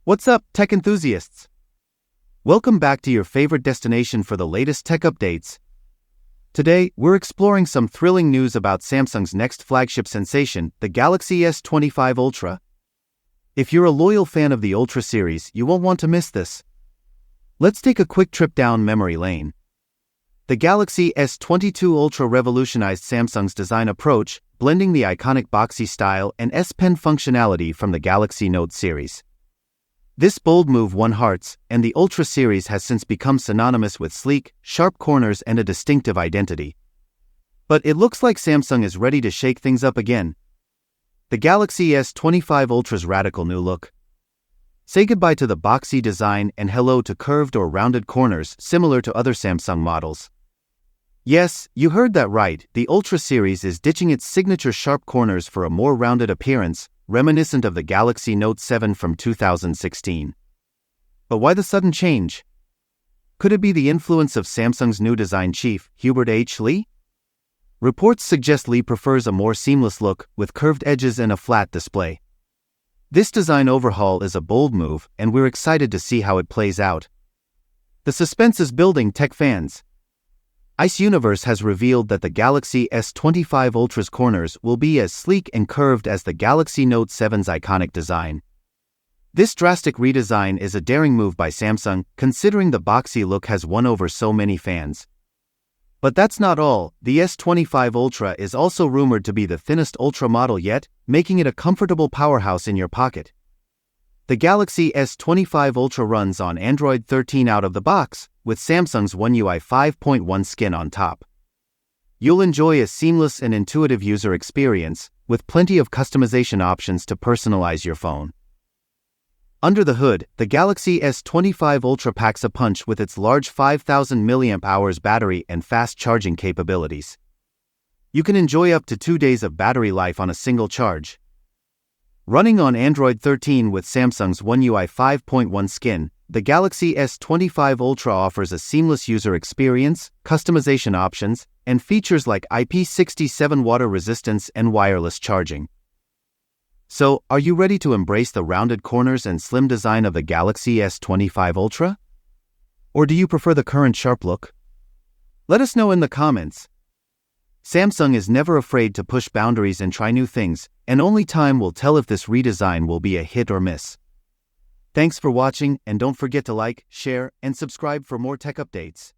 What's up, tech enthusiasts? Welcome back to your favorite destination for the latest tech updates. Today, we're exploring some thrilling news about Samsung's next flagship sensation, the Galaxy S25 Ultra. If you're a loyal fan of the Ultra series, you won't want to miss this. Let's take a quick trip down memory lane. The Galaxy S22 Ultra revolutionized Samsung's design approach, blending the iconic boxy style and S Pen functionality from the Galaxy Note series. This bold move won hearts, and the Ultra series has since become synonymous with sleek, sharp corners and a distinctive identity. But it looks like Samsung is ready to shake things up again. The Galaxy S25 Ultra's radical new look. Say goodbye to the boxy design and hello to curved or rounded corners similar to other Samsung models. Yes, you heard that right, the Ultra series is ditching its signature sharp corners for a more rounded appearance, reminiscent of the Galaxy Note 7 from 2016. But why the sudden change? Could it be the influence of Samsung's new design chief, Hubert H. Lee? Reports suggest Lee prefers a more seamless look, with curved edges and a flat display. This design overhaul is a bold move, and we're excited to see how it plays out. The suspense is building, tech fans. Ice Universe has revealed that the Galaxy S25 Ultra's corners will be as sleek and curved as the Galaxy Note 7's iconic design. This drastic redesign is a daring move by Samsung, considering the boxy look has won over so many fans. But that's not all, the S25 Ultra is also rumored to be the thinnest Ultra model yet, making it a comfortable powerhouse in your pocket. The Galaxy S25 Ultra runs on Android 13 out of the box, with Samsung's One UI 5.1 skin on top. You'll enjoy a seamless and intuitive user experience, with plenty of customization options to personalize your phone. Under the hood, the Galaxy S25 Ultra packs a punch with its large 5000 mAh battery and fast charging capabilities. You can enjoy up to 2 days of battery life on a single charge. Running on Android 13 with Samsung's One UI 5.1 skin, the Galaxy S25 Ultra offers a seamless user experience, customization options, and features like IP67 water resistance and wireless charging. So, are you ready to embrace the rounded corners and slim design of the Galaxy S25 Ultra? Or do you prefer the current sharp look? Let us know in the comments. Samsung is never afraid to push boundaries and try new things, and only time will tell if this redesign will be a hit or miss. Thanks for watching, and don't forget to like, share, and subscribe for more tech updates.